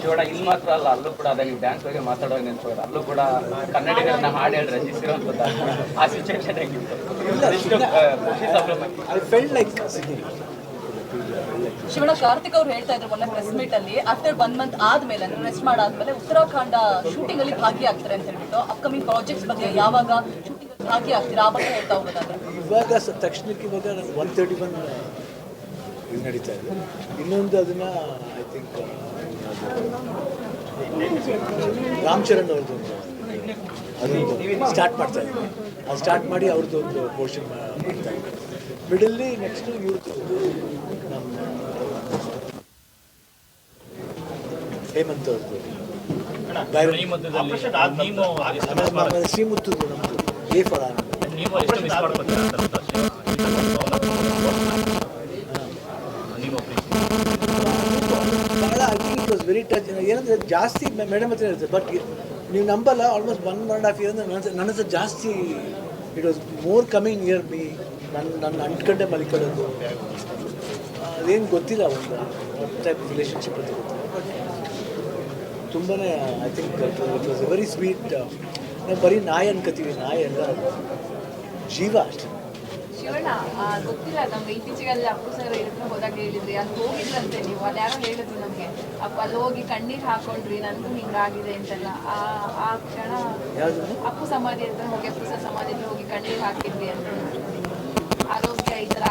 ಶಿವಣ್ಣ ಇಲ್ಲಿ ಮಾತ್ರ ಅಲ್ಲ, ಅಲ್ಲೂ ಕೂಡ ಅದೇ ನೀವು ಡ್ಯಾನ್ಸ್ ಬಗ್ಗೆ ಮಾತಾಡೋಕೆ ನೆನ್ಸ್ಬೋದು. ಅಲ್ಲೂ ಕೂಡ ಕನ್ನಡಿಗರನ್ನ ಹಾಡು ಹೇಳಿ ರಂಜಿಸಿರೋಂಥದ್ದು ಆ ಸಿಚುವೇಶನ್ ಹೇಗಿತ್ತು? I felt like singing. Shivanna, Karthik ಅವ್ರು ಹೇಳ್ತಾ ಇದ್ರು ಮೊನ್ನೆ ಪ್ರೆಸ್ ಮೀಟ್ ಅಲ್ಲಿ, ಆಫ್ಟರ್ 1 ಮಂತ್ ಆದ್ಮೇಲೆ ಅಂದ್ರೆ ರೆಸ್ಟ್ ಮಾಡಾದ್ಮೇಲೆ ಉತ್ತರಾಖಂಡ ಶೂಟಿಂಗ್ ಅಲ್ಲಿ ಭಾಗಿಯಾಗ್ತಾರೆ ಅಂತ ಹೇಳ್ಬಿಟ್ಟು, ಅಪ್ಕಮಿಂಗ್ ಪ್ರಾಜೆಕ್ಟ್ಸ್ ಬಗ್ಗೆ ಯಾವಾಗ ಶೂಟಿಂಗ್ ಅಲ್ಲಿ ಭಾಗಿಯಾಗ್ತೀರಾ ಆ ಬಗ್ಗೆ ಹೇಳ್ತಾ ಹೋಗೋದಾದ್ರೆ? ಇವಾಗ ತಕ್ಷಣಕ್ಕೆ ಇವಾಗ 131 ಇದು ನಡೀತಾ ಇದೆ. ಇನ್ನೊಂದು ಅದನ್ನು ಐ ಥಿಂಕ್ ರಾಮ್ ಚರಣ್ ಅವ್ರದ್ದು ಅದೊಂದು ಸ್ಟಾರ್ಟ್ ಮಾಡ್ತಾ ಇದ್ದೀನಿ. ಅದು ಸ್ಟಾರ್ಟ್ ಮಾಡಿ ಅವ್ರದ್ದು ಒಂದು ಪೋರ್ಷನ್ ಮಾಡ್ತಾ ಇದ್ದೀನಿ. ಮಿಡಲ್ಲಿ ನೆಕ್ಸ್ಟು ಇವ್ರದ್ದು ನಮ್ಮ ಹೇಮಂತ್ ಅವ್ರದ್ದು ಶ್ರೀಮುತ್ತದ್ದು ನಮ್ಮದು ಎ ಫಲ ಭಾಳ I think it was very touch. ಏನಂದರೆ ಜಾಸ್ತಿ ಮೇಡಮ್ ಹತ್ರ ಇರುತ್ತೆ, ಬಟ್ ನೀವು ನಂಬಲ್ಲ, ಆಲ್ಮೋಸ್ಟ್ 1.5 ಇಯರ್ ನನ್ನ ಹತ್ರ ಜಾಸ್ತಿ it was more coming near me. ನನ್ನ ಅಂಟ್ಕೊಂಡೆ ಮಲಿಕೊಳ್ಳೋದು ಅದೇನು ಗೊತ್ತಿಲ್ಲ, ಒಂದು ಟೈಪ್ ರಿಲೇಷನ್ಶಿಪ್ ಅಂತ ಗೊತ್ತಿಲ್ಲ. ಬಟ್ ತುಂಬಾ I think it was A very sweet. ನಾವು ಬರೀ ನಾಯಿ ಅನ್ಕೋತೀವಿ, ನಾಯಿ ಎಲ್ಲ ಜೀವ ಅಷ್ಟೇ. ಶಿವಣ್ಣ, ಗೊತ್ತಿಲ್ಲ ನಮ್ಗೆ ಇತ್ತೀಚೆಗೆ ಅಲ್ಲಿ ಅಪ್ಪು ಸರ್ ಇರ್ಕೊಂಡು ಹೋದಾಗ ಹೇಳಿದ್ರಿ, ಅಲ್ಲಿ ಹೋಗಿದ್ರಂತೆ ನೀವು, ಅದು ಯಾರೋ ಹೇಳಿದ್ರು ನಮಗೆ, ಅಲ್ಲಿ ಹೋಗಿ ಕಣ್ಣೀರು ಹಾಕೊಂಡ್ರಿ, ನನಗೂ ಹಿಂಗಾಗಿದೆ ಅಂತೆಲ್ಲ. ಆ ಕ್ಷಣ ಅಪ್ಪು ಸಮಾಧಿ ಹತ್ರ ಹೋಗಿ, ಅಪ್ಪು ಸರ್ ಸಮಾಧಿ ಹತ್ರ ಹೋಗಿ ಕಣ್ಣೀರು ಹಾಕಿದ್ರಿ ಅಂತ. ಆರೋಗ್ಯ ಈ ಥರ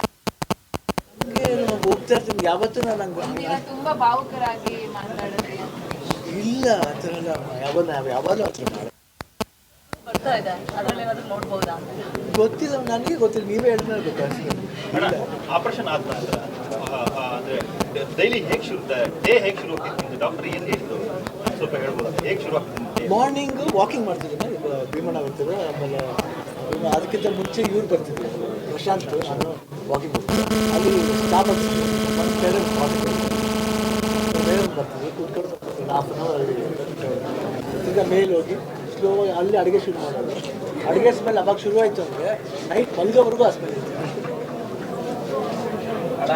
ಹೋಗ್ತಾ ಇರ್ತೀನಿ ಯಾವತ್ತೂ. ನಾನು ತುಂಬಾ ಭಾವುಕರಾಗಿ ಮಾತಾಡಿದ್ರಿ. ಇಲ್ಲ ಆ ಥರ ಎಲ್ಲ ಯಾವಾಗಲೂ ಆ ಥರ ಮಾಡಿ ಬರ್ತಾ ಇದೆ, ಅದ್ರಲ್ಲಿ ಏನಾದ್ರು ನೋಡ್ಬೋದಾ ಅಂತ? ಗೊತ್ತಿಲ್ಲ, ನನಗೆ ಗೊತ್ತಿಲ್ಲ, ನೀವೇ ಹೇಳಿದ್ರೆ ಗೊತ್ತಾಗ್ತದೆ. ಆಪರೇಷನ್ ಆದ ನಂತರ ಅಂದರೆ ಡೈಲಿ ಹೇಗೆ ಡೇ ಹೇಗೆ ಶುರು ಆಗ್ತಿತ್ತು? ಡಾಕ್ಟರ್ ಏನು ಹೇಳಿದ್ರು ಸ್ವಲ್ಪ ಹೇಳ್ಬೋದು, ಹೇಗೆ ಶುರು ಆಗ್ತಿತ್ತು? ಮಾರ್ನಿಂಗ್ ವಾಕಿಂಗ್ ಮಾಡ್ತಿದ್ದೀನಿ, ಭೀಮಣ್ಣ ಬರ್ತಿದ್ರು, ಆಮೇಲೆ ಅದಕ್ಕಿಂತ ಮುಂಚೆ ಇವ್ರು ಬರ್ತಿದ್ರು, ಪ್ರಶಾಂತ್, ನಾನು ವಾಕಿಂಗ್ ಮಾಡ್ತಿದ್ದೆ. ಅಲ್ಲಿ ಸ್ಟಾಪ್ ಆಗ್ತಿದ್ದೆ, ಒಂದು ಪೇರೆಂಟ್ಸ್ ಬರ್ತಿದ್ವಿ, ಕೂತ್ಕೊಂಡು ಒಂದು ಹಾಫ್ ಆನ್ ಅವರ್ ಈಗ ಮೇಲೆ ಹೋಗಿ ಸ್ಲೋ ಅಲ್ಲಿ ಅಡುಗೆ ಶುರು ಮಾಡೋದು. ಅಡುಗೆ ಸ್ಮೆಲ್ ಅವಾಗ ಶುರುವಾಯಿತು ಅಂದರೆ ನೈಟ್ ಮಲ್ಗೋವರೆಗೂ ಆ ಸ್ಮೆಲ್ ಇತ್ತು.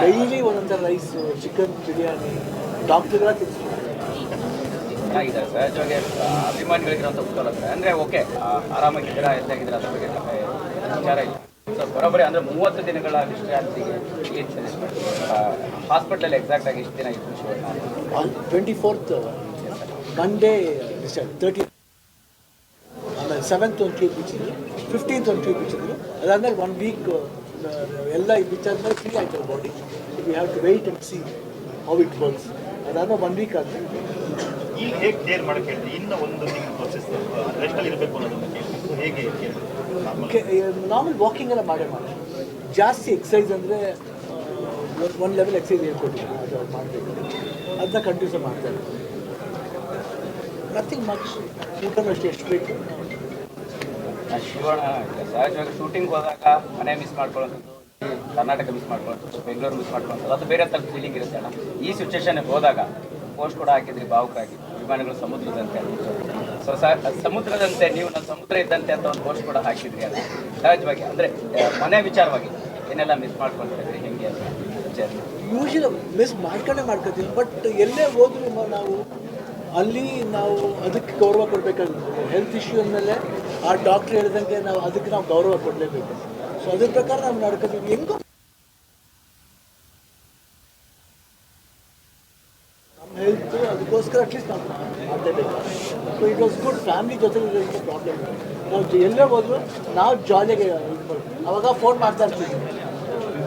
ಡೈಲಿ ಒಂದೊಂಥರ ರೈಸು, ಚಿಕನ್ ಬಿರಿಯಾನಿ ಡಾಕ್ಟರ್ಗಳ ತಿನ್ನಿಸ್ತಾರೆ. ಚೆನ್ನಾಗಿದೆ ಸಹಜವಾಗಿ ಅಭಿಮಾನಿಗಳಿಗಿರೋಂಥ ಕುತೂಹಲ ಅಂದರೆ ಓಕೆ ಆರಾಮಾಗಿದ್ದೀರಾ, ಎದ್ದಾಗಿದ್ದೀರಾ, ಅದ್ರ ಬಗ್ಗೆ ವಿಚಾರ ಇಲ್ಲ. ಸೊ ಬರೋಬ್ಬರಿ ಅಂದರೆ 30 ದಿನಗಳ ವಿಶ್ರಾಂತಿಗೆ ಏನು ಸಜೆಸ್ಟ್ ಮಾಡ್ತೀವಿ? ಹಾಸ್ಪಿಟ್ಲಲ್ಲಿ ಎಕ್ಸಾಕ್ಟಾಗಿ ಎಷ್ಟು ದಿನ ಇತ್ತು Shivanna? 24th Monday decide, 30th ಆಮೇಲೆ 7th ಒಂದು ಟ್ಯೂಬ್ ಬಿಚ್ಚಿದ್ರು, 15th ಒಂದು ಟ್ಯೂಬ್ ಬಿಚ್ಚಿದ್ರು. ಅದಾದಮೇಲೆ 1 ವೀಕ್ ಎಲ್ಲ ಬಿಚ್ಚಾದ್ಮೇಲೆ ಫ್ರೀ ಆಯ್ತಲ್ಲ body. We have to wait and see how it works. ಅದಾದ್ಮೇಲೆ 1 ವೀಕ್ ಆದಮೇಲೆ ಈಗ ಹೇಗೆ ಕೇರ್ ಮಾಡೋಕ್ಕೆ ಹೇಳ್ತೀವಿ? ಇನ್ನೂ ಒಂದು ತಿಂಗಳು ಪ್ರೊಸೆಸ್ ರೆಸ್ಟಲ್ಲಿ ಇರಬೇಕು ಅನ್ನೋದನ್ನು ಕೇಳ್ತೀವಿ. ಹೇಗೆ ನಾರ್ಮಲ್ ವಾಕಿಂಗ್ ಎಲ್ಲ ಮಾಡಿ ಜಾಸ್ತಿ ಎಕ್ಸಸೈಸ್ ಅಂದರೆ ಒಂದು ಲೆವೆಲ್ ಎಕ್ಸಸೈಸ್ ಹೇಳ್ಕೊಟ್ಟಿದ್ದೀನಿ, ಅದು ಮಾಡಬೇಕು, ಅದನ್ನ ಕಂಟಿನ್ಯೂಸ್ ಮಾಡ್ತಾರೆ. ನಥಿಂಗ್ ಮಚ್, ಊಟನೂ ಅಷ್ಟೇ ಎಷ್ಟು ಬೇಕು. ಶಿವಣ್ಣ ಸಹಜವಾಗಿ ಶೂಟಿಂಗ್ ಹೋದಾಗ ಮನೆ ಮಿಸ್ ಮಾಡ್ಕೊಳ್ಳೋಂಥದ್ದು, ಕರ್ನಾಟಕ ಮಿಸ್ ಮಾಡ್ಕೊಳ್ಳೋಂಥದ್ದು, ಬೆಂಗಳೂರು ಮಿಸ್ ಮಾಡ್ಕೊಳ್ಳೋಂಥದ್ದು, ಅದು ಬೇರೆ ಥರದ ಫೀಲಿಂಗ್ ಇರುತ್ತೆ ಅಣ್ಣ. ಈ ಸಿಚುವೇಶನ್ಗೆ ಹೋದಾಗ ಪೋಸ್ಟ್ ಕೂಡ ಹಾಕಿದ್ರಿ, ಭಾವುಕರಾಗಿ ಅಭಿಮಾನಿಗಳು ಸಮುದ್ರದಂತೆ. ಸೊ ಸಮುದ್ರದಂತೆ ನೀವು ನನ್ನ ಸಮುದ್ರ ಇದ್ದಂತೆ ಅಂತ ಒಂದು ಪೋಸ್ಟ್ ಕೂಡ ಹಾಕಿದ್ರಿ. ಅದು ಸಹಜವಾಗಿ ಅಂದರೆ ಮನೆ ವಿಚಾರವಾಗಿ ಏನೆಲ್ಲ ಮಿಸ್ ಮಾಡ್ಕೊಳ್ತಿದ್ರಿ ಹೆಂಗೆ ಅಂತ ವಿಚಾರ? ಯೂಶಲಿ ಮಿಸ್ ಮಾಡ್ಕೊತೀವಿ, ಬಟ್ ಎಲ್ಲೇ ಹೋದ್ರೂ ನಾವು ಅಲ್ಲಿ ನಾವು ಅದಕ್ಕೆ ಗೌರವ ಕೊಡಬೇಕಾಗುತ್ತೆ. ಹೆಲ್ತ್ ಇಶ್ಯೂ ಅಂದಮೇಲೆ ಆ ಡಾಕ್ಟ್ರ್ ಹೇಳಿದಂಗೆ ನಾವು ಅದಕ್ಕೆ ನಾವು ಗೌರವ ಕೊಡಲೇಬೇಕು. ಸೊ ಅದ್ರ ಪ್ರಕಾರ ನಾವು ನಡ್ಕೋತೀವಿ. ಹೆಂಗೋ ನಮ್ಮ ಹೆಲ್ತ್ ಅದಕ್ಕೋಸ್ಕರ ಅಟ್ಲೀಸ್ಟ್ ನಾವು ಮಾಡಲೇಬೇಕು. So it was good. Family ಜೊತೆ ಪ್ರಾಬ್ಲಮ್, ನಾವು ಎಲ್ಲೇ ಹೋದ್ರು ನಾವು ಜಾಲಿಯಾಗಿ ಇದು ಮಾಡ್ತೀವಿ. ಅವಾಗ ಫೋನ್ ಮಾಡ್ತಾ ಇರ್ತೀವಿ,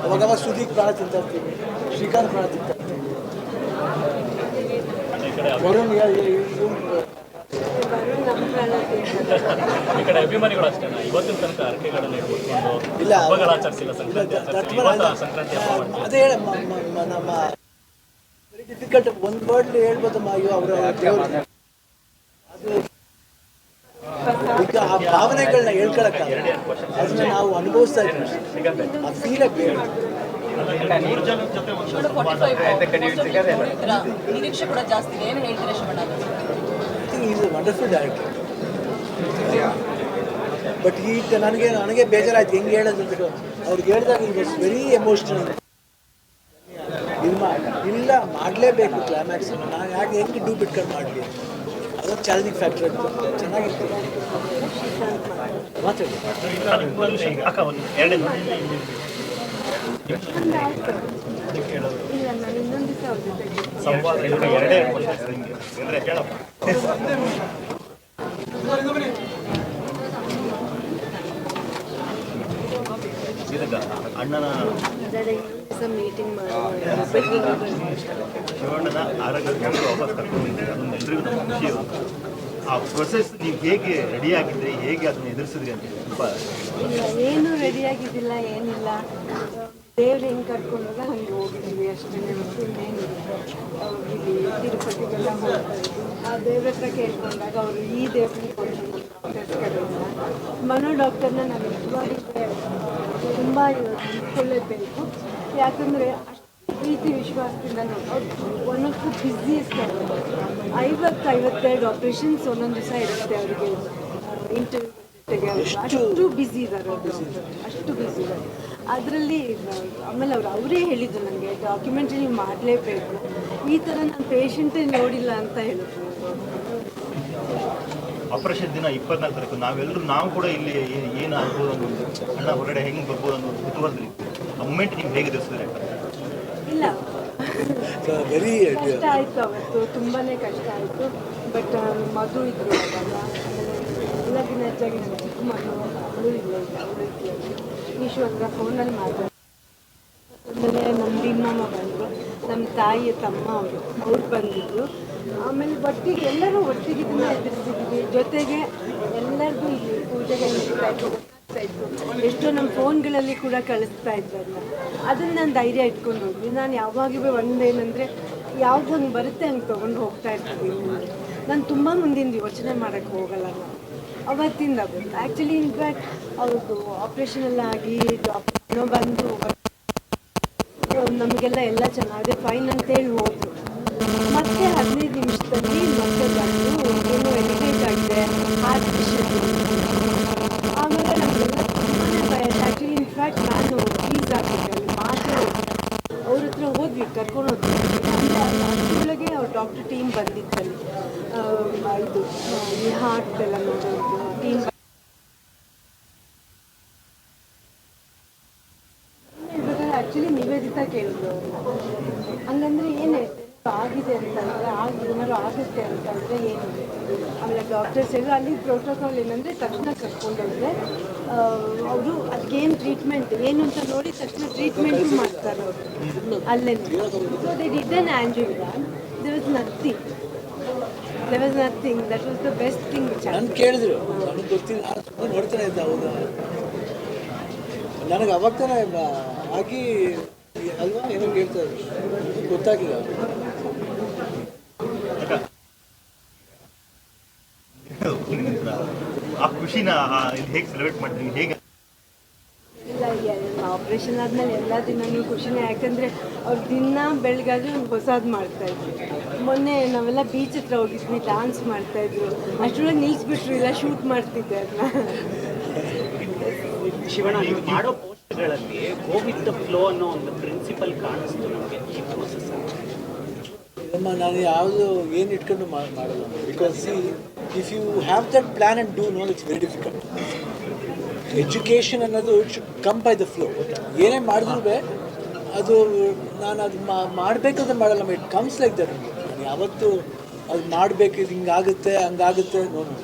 ಅವಾಗ ಸುದೀಪ್ ಪ್ರಾಣ ತಿಂತಾ ಇರ್ತೀವಿ, ಶ್ರೀಕಾಂತ್ ಪ್ರಾಣ ತಿಂತಾ ಇರ್ತೀವಿ, ವರುಣ್ ಈ ಕಡೆ ಅಭಿಮಾನಿಗಳು ಅಷ್ಟೇ ಇವತ್ತಿನ ತನಕ ಅರಕೆಗಳನ್ನು ಇಟ್ಕೊಂಡು ಇಲ್ಲ ಹಬ್ಬಗಳು ಆಚರಿಸಿಲ್ಲ. ಸಂಕ್ರಾಂತಿ ಹಬ್ಬ ಅದೇ ನಮ್ಮ ವೆರಿ ಡಿಫಿಕಲ್ಟ್. ಒಂದು ವರ್ಡ್ ಹೇಳ್ಬೋದಮ್ಮ, ಅಯ್ಯೋ ಅವರ ದೇವರು, ಅದು ಈಗ ಆ ಭಾವನೆಗಳನ್ನ ಹೇಳ್ಕೊಳಕ್ಕ ಅದನ್ನ ನಾವು ಅನುಭವಿಸ್ತಾ ಇದ್ದೀವಿ. ಆ ಫೀಲೇ ಬೇರೆ. ನಿರೀಕ್ಷೆ ಕೂಡ ಜಾಸ್ತಿ. ಏನು ಹೇಳ್ತೀರಾ Shivanna? I think is A wonderful director. But ಈಗ ನನಗೆ ಬೇಜಾರಾಯ್ತು ಹೆಂಗೆ ಹೇಳೋದು ಅಂತ. ಅವ್ರಿಗೆ ಹೇಳಿದಾಗ ಇಟ್ ವಾಸ್ ವೆರಿ ಎಮೋಷ್ನಲ್. ಇಲ್ಲ ಮಾಡಲೇಬೇಕು ಕ್ಲೈಮ್ಯಾಕ್ಸ್, ನಾನು ಯಾಕೆ ಹೆಂಗೆ ಡೂ ಬಿಟ್ಕೊಂಡು ಮಾಡಲಿ, ಅದೊಂದು ಚಾಲೆಂಜಿಂಗ್ ಫ್ಯಾಕ್ಟರ್ ಅಂತ. ಚೆನ್ನಾಗಿತ್ತು. ಮಾತಾಡಿ ಅಕ್ಕ ಒಂದು ಎರಡನೇ ಇಲ್ಲ, ನಾನು ಇನ್ನೊಂದು ದಿವಸ ಅವ್ರ ಜೊತೆಗೆ ಸಂವಾದ ಎರಡೇ ಕ್ವಶನ್ಸ್ ನಿಮಗೆ ಅಂದರೆ ಕೇಳಪ್ಪ. ಇದೀಗ ಅಣ್ಣನ ಮೀಟಿಂಗ್ ಶಿವಣ್ಣನ ಆರೋಗ್ಯ ವಾಪಸ್ ಕರ್ಕೊಂಡು ಬಂದಿದ್ದೀರಿ, ಅದೊಂದು ಎಲ್ರಿಗೂ ನಮ್ಮ ಖುಷಿ. ಆ ಪ್ರೊಸೆಸ್ ನೀವು ಹೇಗೆ ರೆಡಿ ಆಗಿದ್ರಿ, ಹೇಗೆ ಅದನ್ನು ಎದುರಿಸಿದ್ರಿ ಅಂತ ಸ್ವಲ್ಪ ಇಲ್ಲ, ಏನೂ ರೆಡಿಯಾಗಿದ್ದಿಲ್ಲ, ಏನಿಲ್ಲ. ದೇವ್ರು ಹೆಂಗೆ ಕರ್ಕೊಂಡೋಗ ಹಂಗೆ ಹೋಗಿದ್ವಿ ಅಷ್ಟೇ. ಇನ್ನೇನಿಲ್ಲ. ಇಲ್ಲಿ ತಿರುಪತಿಗೆಲ್ಲ ಹೋಗ್ತಾ ಇದ್ವಿ. ಆ ದೇವ್ರ ಹತ್ರ ಕೇಳ್ಕೊಂಡಾಗ ಅವರು ಈ ದೇವ್ರಿಗೆ ಕೊಡ್ತಾರೆ ಡಾಕ್ಟರ್ಸ್ಗಳಿಂದ. ಮನೋ ಡಾಕ್ಟರ್ನ ನಾವು ನಿಜವಾಗಿದ್ದರೆ ತುಂಬ ನಂಬ್ಕೊಳ್ಳೇಬೇಕು. ಯಾಕಂದರೆ ಅಷ್ಟು ಪ್ರೀತಿ ವಿಶ್ವಾಸದಿಂದ one of the busiest. 50-52 operations ಒಂದೊಂದು ದಿವಸ ಇರುತ್ತೆ ಅವರಿಗೆ. ಇಂಟರ್ವ್ಯೂ ಅಷ್ಟು ಬ್ಯುಸಿ ಇದ್ದಾರೆ, ಅಷ್ಟು ಬ್ಯುಸಿ ಇದ್ದಾರೆ. ಅದರಲ್ಲಿ ಆಮೇಲೆ ಅವರೇ ಹೇಳಿದ್ದು ನನಗೆ, ಡಾಕ್ಯುಮೆಂಟ್ರಿ ನೀವು ಮಾಡಲೇಬೇಕು, ಈ ಥರ ನಾನು ಪೇಷಂಟೇ ನೋಡಿಲ್ಲ ಅಂತ ಹೇಳಿದ್ರು. ಆಪರೇಷನ್ ದಿನ 24 ತಾರೀಕು ನಾವು ಕೂಡ ಇಲ್ಲಿ ಏನು ಆಗ್ಬೋದು ಅನ್ನೋದು, ಅಣ್ಣ ಹೊರಗಡೆ ಹೆಂಗೆ ಬರ್ಬೋದು ಅನ್ನೋದು ಕುತೂಹಲದಲ್ಲಿ ಆ ಮೂಮೆಂಟ್ ನೀವು ಹೇಗೆ ಎದುರಿಸಿದ್ರೆ? ಇಲ್ಲ, ವೆರಿ ಕಷ್ಟ ಆಯಿತು ಅವತ್ತು, ತುಂಬಾ ಕಷ್ಟ ಆಯಿತು. ಬಟ್ ಮಧು ಇದ್ರು ಅವಾಗ, ಆಮೇಲೆ ಎಲ್ಲಕ್ಕಿಂತ ಹೆಚ್ಚಾಗಿ ನನ್ನ ಚಿಕ್ಕ ಮಗಳು ಅವಳು ಇಲ್ಲ, ಅವಳು ಇದ್ಲು. ಈಶ್ವರ ಫೋನಲ್ಲಿ ಮಾತಾಡಿ ಆಮೇಲೆ ನನ್ನ ನಮ್ಮ ಭಿನ್ನಮ್ಮ ಬಂದರು, ನಮ್ಮ ತಾಯಿಯ ತಮ್ಮ ಅವ್ರು ಬಂದಿದ್ದರು. ಆಮೇಲೆ ಒಟ್ಟಿಗೆ ಎಲ್ಲರೂ ಒಟ್ಟಿಗೆ ಇದನ್ನ ಎದುರಿಸಿದ್ವಿ. ಜೊತೆಗೆ ಎಲ್ಲರಿಗೂ ಇಲ್ಲಿ ಪೂಜೆಗೆ ನಡೀತಾ ಇತ್ತು. ಎಷ್ಟೋ ನಮ್ಮ ಫೋನ್ಗಳಲ್ಲಿ ಕೂಡ ಕಳಿಸ್ತಾ ಇದ್ರಲ್ಲ, ಅದನ್ನು ನಾನು ಧೈರ್ಯ ಇಟ್ಕೊಂಡು ಹೋದ್ವಿ. ನಾನು ಯಾವಾಗಲೂ ಒಂದೇನೆಂದರೆ ಯಾವ್ದು ಹಂಗೆ ಬರುತ್ತೆ ಹಂಗೆ ತೊಗೊಂಡು ಹೋಗ್ತಾ ಇರ್ತೀವಿ. ನಾನು ತುಂಬ ಮುಂದಿನ ಯೋಚನೆ ಮಾಡೋಕ್ಕೆ ಹೋಗಲ್ಲ. ನಾನು ಅವತ್ತಿಂದ ಬಂತು ಆ್ಯಕ್ಚುಲಿ. ಇನ್ಫ್ಯಾಕ್ಟ್ ಅವ್ರದ್ದು ಆಪ್ರೇಷನ್ ಎಲ್ಲ ಆಗಿ ಡಾಕ್ಟರ್ನೋ ಬಂದು ನಮಗೆಲ್ಲ ಎಲ್ಲ ಚೆನ್ನಾಗಿದೆ ಫೈನ್ ಅಂತೇಳಿ ಹೋದರು. ಮತ್ತೆ 15 ನಿಮಿಷದಲ್ಲಿ ಮತ್ತೆ ಬಂದು ಏನೋ ಎಲಿವೇಟ್ ಆಗಿದೆ ಹಾರ್ಟ್ ಪೇಷಂಟ್. ಆಮೇಲೆ ನಮಗೆಲ್ಲ ತುಂಬಾ ಭಯ. ಆ್ಯಕ್ಚುಲಿ ಇನ್ಫ್ಯಾಕ್ಟ್ ನಾನು ಫೀಸ್ ಆಗ್ಬಿಟ್ಟೆ ಮಾತ್ರ ಅವ್ರ ಹತ್ರ ಹೋದ್ವಿ, ಕರ್ಕೊಂಡು ಹೋದ್ವಿ. ಅಷ್ಟರೊಳಗೆ ಅವ್ರ ಡಾಕ್ಟರ್ ಟೀಮ್ ಬಂದಿತ್ತಲ್ಲಿ, ಇದು ಈ ಹಾರ್ಟ್ ಎಲ್ಲ ನೋಡೋದು ಟೀಮ್. ಆ್ಯಕ್ಚುಲಿ ನಿವೇದಿತಾ ಕೇಳಿದ್ರು ಹಂಗಂದ್ರೆ ಏನೇ ಆಗಿದೆ ಅಂತಂದರೆ ಏನಾದ್ರು ಆಗುತ್ತೆ ಅಂತಂದರೆ ಏನು. ಆಮೇಲೆ ಡಾಕ್ಟರ್ಸ್ ಎಲ್ಲ ಅಲ್ಲಿ ಪ್ರೋಟೋಕಾಲ್ ಏನಂದರೆ ತಕ್ಷಣ ಕರ್ಕೊಂಡೋದ್ರೆ ಅವರು ಅದಕ್ಕೇನು ಟ್ರೀಟ್ಮೆಂಟ್ ಏನು ಅಂತ ನೋಡಿ ತಕ್ಷಣ ಟ್ರೀಟ್ಮೆಂಟು ಮಾಡ್ತಾರೆ ಅವರು ಅಲ್ಲೇ. So they did an angiogram. There was nothing. That was the best thing. ನಾನು ಕೇಳಿದ್ರು, ನನಗೆ ಗೊತ್ತಿಲ್ಲ, ನಾನು ನೋಡ್ತಾನೆ ಇದ್ದೆ. ಹೌದಾ, ನನಗೆ ಅವಾಗ ತಾನೇ ಆಗಿ ಅಲ್ವಾ ಏನೋ ಹೇಳ್ತಾರೆ, ಗೊತ್ತಾಗಿಲ್ಲ. ಆ ಖುಷಿನ ಇದು ಹೇಗೆ ಸೆಲೆಬ್ರೇಟ್ ಮಾಡ್ತೀವಿ, ಹೇಗೆ? ಇಲ್ಲ, ಆಪ್ರೇಷನ್ ಆದಮೇಲೆ ಎಲ್ಲ ದಿನವೂ ಖುಷಿನೇ. ಯಾಕಂದರೆ ಅವ್ರು ದಿನ ಬೆಳಗಾದ್ರೆ ಒಂದು ಹೊಸದು ಮಾಡ್ತಾಯಿದ್ರು. ಮೊನ್ನೆ ನಾವೆಲ್ಲ ಬೀಚ್ ಹತ್ರ ಹೋಗಿದ್ವಿ, ಡಾನ್ಸ್ ಮಾಡ್ತಾಯಿದ್ರು. ಅಷ್ಟರೊಳಗೆ ನಿಲ್ಲಿಸ್ಬಿಟ್ರು, ಇಲ್ಲ ಶೂಟ್ ಮಾಡ್ತಿದ್ದೆ ಅದನ್ನ. ಶಿವಣ್ಣ, ನೀವು ಮಾಡೋ ಪೋಸ್ಟ್ಗಳಲ್ಲಿ ಗೋ ವಿತ್ ದ ಫ್ಲೋ ಅನ್ನೋ ಒಂದು ಪ್ರಿನ್ಸಿಪಲ್ ಕಾಣಿಸ್ತು ನಮಗೆ ಈ ಪ್ರೋಸೆಸ್. ನಾನು ಯಾವುದು ಏನು ಇಟ್ಕೊಂಡು ಮಾಡಲ್ಲ. Because if you have that plan and do no, it's very difficult. Education ಅನ್ನೋದು it should come by the flow. ಏನೇ ಮಾಡಿದ್ರು ಅದು ನಾನು ಅದು ಮಾಡಬೇಕಂತ ಮಾಡಲ್ಲ. It comes like that. ನಾನು ಯಾವತ್ತು ಅದು ಮಾಡಬೇಕು, ಇದು ಹಿಂಗಾಗುತ್ತೆ ಹಂಗಾಗುತ್ತೆ ನೋಡು,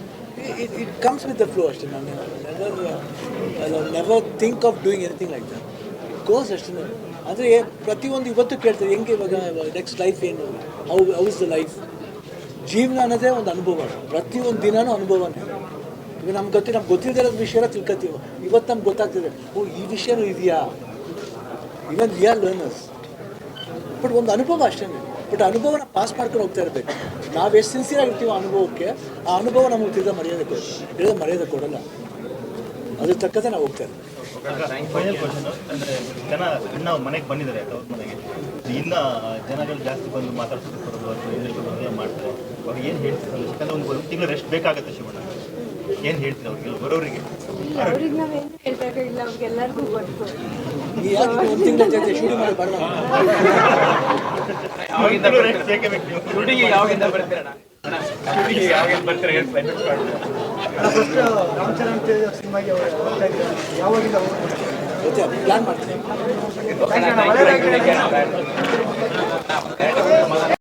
it comes with the flow ಅಷ್ಟೇ. ನಾನು never think of doing anything like that. It goes ಅಷ್ಟೇ. ಅಂದರೆ ಪ್ರತಿಯೊಂದು ಇವತ್ತು ಕೇಳ್ತಾರೆ ಹೆಂಗೆ ಇವಾಗ ನೆಕ್ಸ್ಟ್ ಲೈಫ್ ಏನು, ಹೌ ಇಸ್ ದ ಲೈಫ್. ಜೀವನ ಅನ್ನೋದೇ ಒಂದು ಅನುಭವ. ಪ್ರತಿಯೊಂದು ದಿನವೂ ಅನುಭವನೇ. ಈಗ ನಮ್ಗೆ ಗೊತ್ತಿಲ್ಲದಿರೋ ವಿಷಯ ತಿಳ್ಕೊತೀವಿ. ಇವತ್ತು ನಮ್ಗೆ ಗೊತ್ತಾಗ್ತಿದೆ, ಓ ಈ ವಿಷಯನೂ ಇದೆಯಾ. ಇವನ್ ವಿ ಆರ್ ಲರ್ನರ್ಸ್. ಬಟ್ ಒಂದು ಅನುಭವ ಅಷ್ಟೇ. ಬಟ್ ಅನುಭವನ ಪಾಸ್ ಮಾಡ್ಕೊಂಡು ಹೋಗ್ತಾ ಇರಬೇಕು. ನಾವು ಎಷ್ಟು ಸಿನ್ಸಿಯರ್ ಆಗಿರ್ತೀವೋ ಅನುಭವಕ್ಕೆ, ಆ ಅನುಭವ ನಮಗೆ ಮರ್ಯಾದೆ ಕೊಡಲ್ಲ. ಅದ್ರ ತಕ್ಕಂತೆ ನಾವು ಹೋಗ್ತಾ ಇರ್ತೀವಿ. ಫೈನಲ್ ಕ್ವಶನ್ ಅಂದರೆ ನಾವು ಮನೆಗೆ ಬಂದಿದ್ದಾರೆ ಅವ್ರ ಮನೆಗೆ, ಇನ್ನು ಜನಗಳು ಜಾಸ್ತಿ ಬಂದು ಮಾತಾಡ್ಸೋದು ಬರೋದು ಅಥವಾ ಇದಕ್ಕೆ ಮಾಡ್ತಾರೆ. ಅವ್ರಿಗೆ ಏನು ಹೇಳ್ತೀವಿ? ಯಾಕಂದರೆ ಒಂದು ತಿಂಗಳು ರೆಸ್ಟ್ ಬೇಕಾಗುತ್ತೆ. ಶಿವಣ್ಣ, ಏನು ಹೇಳ್ತೀವಿ ಅವ್ರಿಗೆ ಬರೋರಿಗೆ? ಅವ್ರಿಗೆ ನಾವೇನು ಹೇಳ್ಬೇಕಾಗಿಲ್ಲ, ಅವ್ರಿಗೆಲ್ಲರಿಗೂ ಗೊತ್ತು. ಒಂದು ತಿಂಗಳ ಜೊತೆ ಶೂಟಿಂಗ್ ಮಾಡಿ ಬರೋಣ. ಯಾವಾಗಿಂದ ಬರ್ತೀರಣ್ಣ? ಫಸ್ಟ್ ರಾಮಚಂದ್ರ ಅಂತ ಸಿನಿಮಾಗೆ ಯಾವಾಗಿಂದ ಪ್ಲಾನ್ ಮಾಡ್ತೀನಿ.